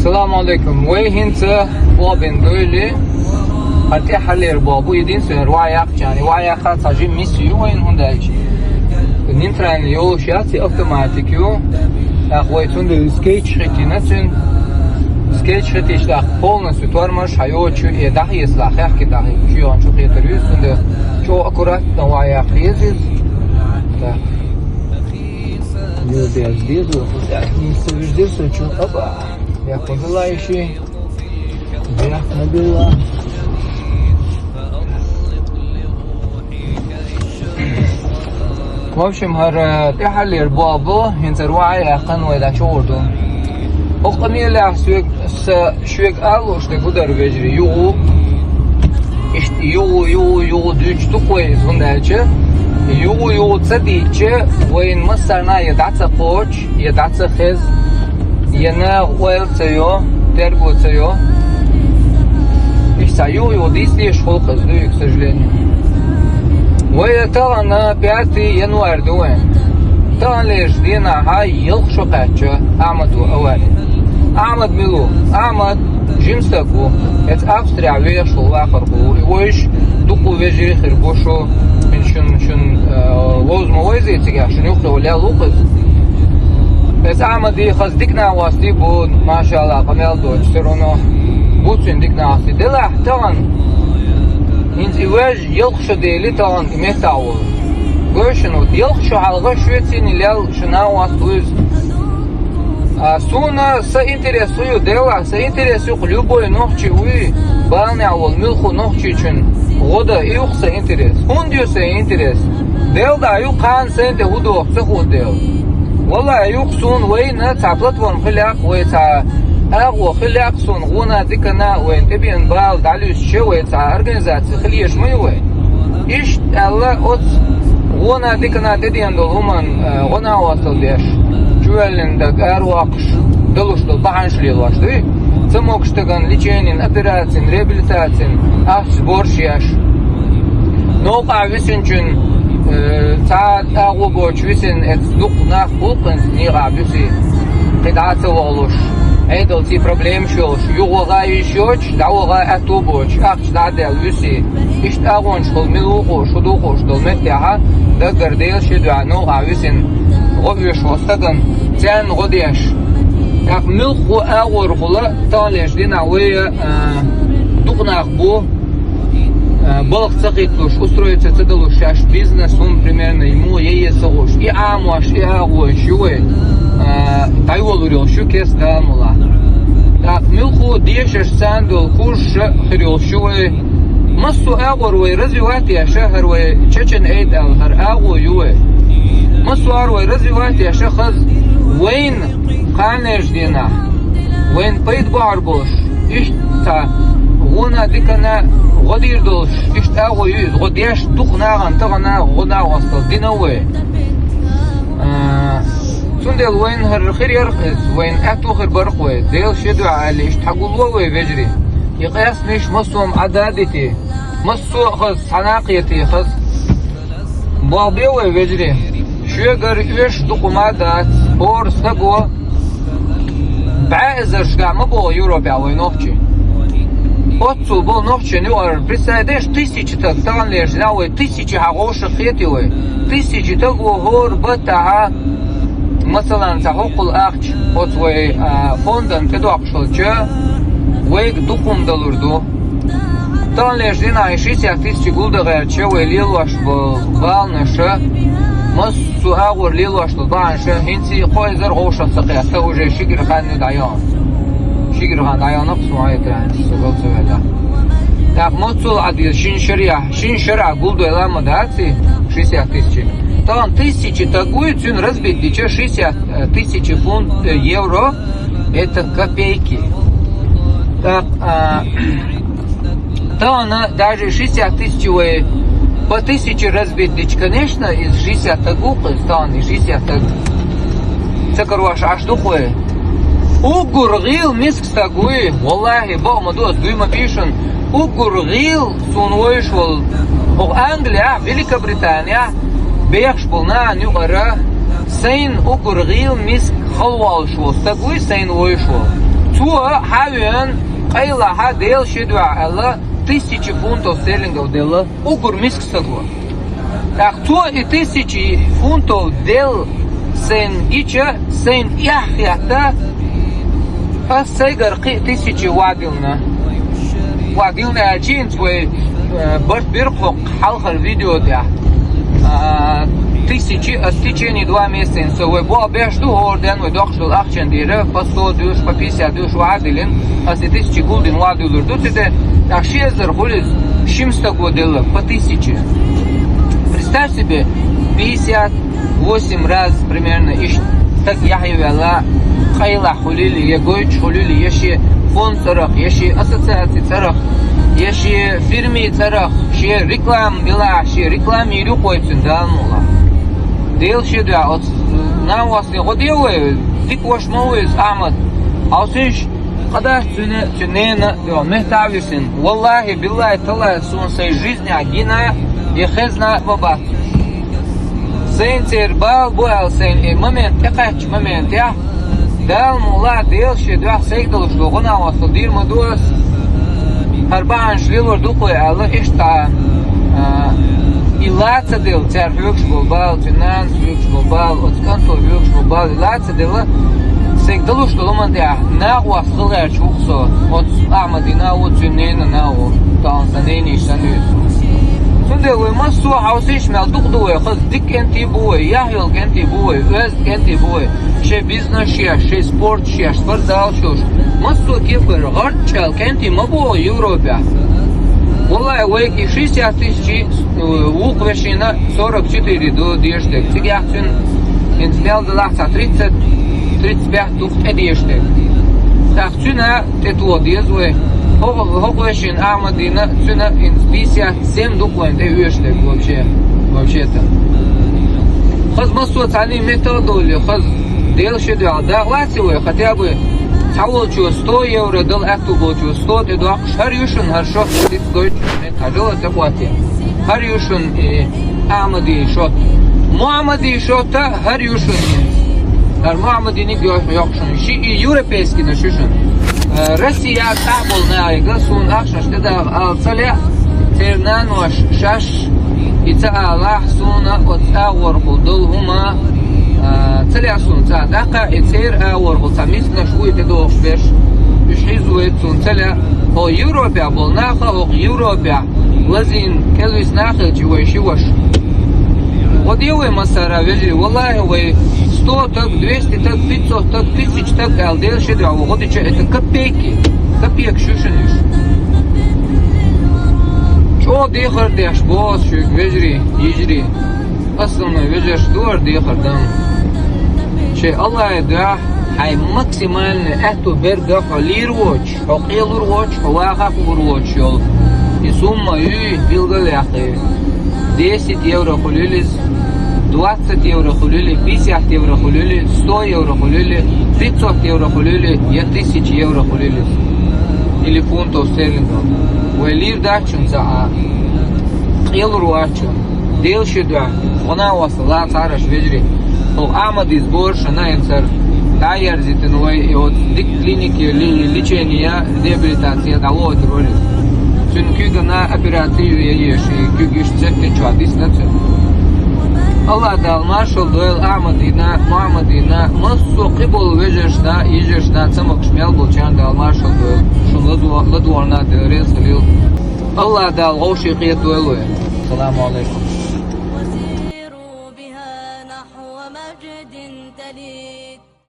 Assalamu alaikum. Hinta Bobin böyle hatta haller babu yedin sen ruaya yani ruaya خاصة جيم ميسيو وين هنداش نينتران يو شاتي اوتوماتيك يو اخويتون دو سكيتش ختيناتن سكيتش ختيش لا полностью тормоз hayotchu edah yeslах kedah şu an çok yeteriyorsun çok akurat ruaya khizis da yo biraz diyor не совеждешься что оба я пожелающий Бехнабилла. В общем, تحلير بابا هنتروعي أقن وإذا شوردو أقمي له شوك ألوش تقدر بجري يو دوش تقوي زندالچه يو تصديچه وين مصرنا يدعت قوش يدعت خز ينا ويلتيو тергуцею. Ich sаю, действие школ каздую, к сожалению. ويتغى на 5 январь دوين. تغى ليش دينا هاي يلخشو قاتشو أعمدو أولي. أعمد ميلو. أعمد جيمستكو. ات أفستريا ويشو وآخركو. ويش دوكو ويجي خربوشو. من شن ووزمو ويزي تيجي عشان يخلو ولا لوقز. بس عمدي خز ديكنا واسطي بود ما شاء الله قميل دوش سرونو بوتسين ديكنا واسطي دلح تغن هنز إواج يلخشو ديلي تغن إميتاول قوشنو يلخشو حلقة شويتين إليال شناو واسطوز سونا سإنترسويو دلح سإنترسويو قلوبوي نوخشي وي بالني أول ملخو نوخشي چون غدا إيوخ سإنترس هنديو سإنترس دل دا يو قان سإنت هدو وقت خود دل والله يقصون وين تعبلت ونخلق ويتع أغو خلق صون غونا دكنا وين تبين بال دعلوش شوي تع أرجنزاتي خليش ميوي إيش الله أوت غونا دكنا تدين دول همان غونا واصل ديش جوالن دك أرواقش دلوش دل بحنش ليلواش دوي تموكش تغن ليجينين أبراتين ريابيليتاتين أحس بورشياش نوقع ويسنجن ساعات أغو بوش ويسن اتدوق ناخ بوقنز نيغا بيسي قدعات وغلوش عيدل تي بروبليم شوش يوغا يشوش دعوغا اتو بوش اخش دعدل ويسي اشت اغونش خل ملوغو شدوغوش دل متيها دقر ديل شدوع نوغا ويسن غوش وستغن تان غديش اخ ملخو اغور خلا تاليش دينا ويا دوق ناخ бо Балх цакитлуш устроиться цедалуш аш бизнес он примерно ему еесалуш и амуаш и агуаш юэ тайволурил шукес дамула так милху дешеш сандул куш хрил шуэ массу агур вэй развивать шахар вэй чечен эйд алхар агу юэ массу ар вэй развивать шахаз вейн канеш дина вейн пейд барбош ишта غونا ديكنا غدير دوش اشتاغو يوز غديش دقناغن تغنا غنا وصل دينوي سندل وين هالخير يرخص وين اتو خير برقوي ديل شدو على اشتاقولوي بجري يقيس مش مصوم عدادتي مصو خص حناقيتي خص بابيوي بجري شوغر ايش دقمادات بور سنقو بعزر شقع مبو يوروبيا وينوخشي Отцу был ночью не представляешь тысячи так там лишь знал тысячи хороших хитивы тысячи того гор бата مثلا تحقق الأخش أطوي فوندن كده أقصدش ويك دكم دلوردو там лишь дина 60 тысяч гулда غيرش ويليلوش بالنشة مسو أغور ليلوش بالنشة هنسي قويزر غوشة سقيا سوجي شجر خانو دايان شجر خان دايان نقص معي ترانس سوغل سويدا так моцул адил шин шара гулду элама дати 60 тысяч там тысячи такую цен разбить дича 60 тысяч фунт евро это копейки так там даже 60 тысяч по 1000 разбить дичь конечно из 60 тагук там и 60 цакарваш аж духое угургил миск стагуи والله богмадос дуйма пишен угургил сунвойшвол о Англия Великобритания бехшполна нюгара сейн угургил миск халвалшвол стагуи сейн войшвол Tuo havien qayla ha del shedwa alla 1000 фунтов стерлингов дела угур миск сагу. Так туо и 1000 фунтов дел sen içe sen yahyata فسيقر قي 1000 وادلنا جينز و برت بيرقق حلقة الفيديو ده 1000 استيجيني 2 месяца سوى بوا بيشتو هوردن و داخل الأخشن ديره فصو دوش فبيسيا دوش وعدلين أسي 1000 гулдин وادلور دو تده так 6000 хулиз шимстаку дела по 1000. Представь себе 58 раз примерно иш так яхивала qayla xulili yegoych xulili yeshi fond tsaraq yeshi ассоциация tsaraq yeshi firmi tsaraq she reklam dila she reklami yu qoytsin dalmola del sheda от на вас не годевы dik вошмовыз Ахмад аусиш когда цунена мехтависин والله بالله талай сон сей жизни агина и хезна баба сенцер бал боял сен момент якач момент я دال مولا دیل شد وقت سیگدل شلوغن آواسل دیر مدوس هر بانش لیلور دوخوی الله اشتا ایلاتsa دیل تر فیوکش بلبال تنانس فیوکش بلبال اتکانتو فیوکش بلبال ایلاتsa دیل سیگدل شلوغن دیا ناواسل چوخسو ات آمدی ناو تنین ناو تانسانینی شنویسو Sunday we must so houses mel duqduwe qiz dik enti buwe yahyol enti buwe öz enti buwe she business she sport she sportzal shosh must so kefer g'archal enti mabu Европа Wallahi we 60000 уq veshina 44 do diyeshtek tigyahtun insmel de lahsa 30 35 duq ediyeshtek tahtuna tetlo diyezwe Hoqveshin Ahmadina цена in 57 документы уешлек вообще-то. Хаз массу цани методоли, хаз дел шеду адагласивы хотя бы цаволчу 100 евро дал акту болчу 100 те дуак шарюшин харшо дит гойч метажола таkwati. Харюшин Ahmadi шот. Muhammadi шота харюшин. Ар Muhammadi не гёшин. Ши европейский нашишин. Россия табыл наига сун ахшаш деда алцале тернан ваш шаш ица аллах суна от аур худул хума цале сун цадака ицер аур хусамис нашуй дедош беш ишизует сун цале о Европа был наха о Европа лазин келвис наха чуйши ваш Ходилы масара вежи валлахи вы 100 так, 200 так, 500 так, 1000 так, алдел шеду, а выходит, это копейки. Копеек шушениш. Чо дехар деш бос, шук вежри, ежри. Основной вежеш дуар дехар дам. Че Аллах да, хай максимально эту берга халирвоч, хакилурвоч, хавахакурвоч йол. И сумма үй билгаляхи. 10 евро хулилис. 20 евро хулили, 50 евро хулили, 100 евро хулили, 500 евро хулили, 1000 евро хулили. Или фунтов стерлингов. Уэлир дачун за қил руачун. Дел шедуа. Хона васала цараш вежри. Хол Ахмади сбор шана инсар. Тайер зитинуэй и от дик клиники лечения, реабилитация дало роли. Çünkü gana operasyon yeşi, kügüş çekti çadis nasıl? Allah dalma şoldoyl Ahmadina, Muhammadina, masu qibol vejeshna, yejeshna, samak shmel bolchan dalma şoldoyl. Şunla duvarna dere salil. Allah dal gavşi qiyet doylu. Selamu aleykum.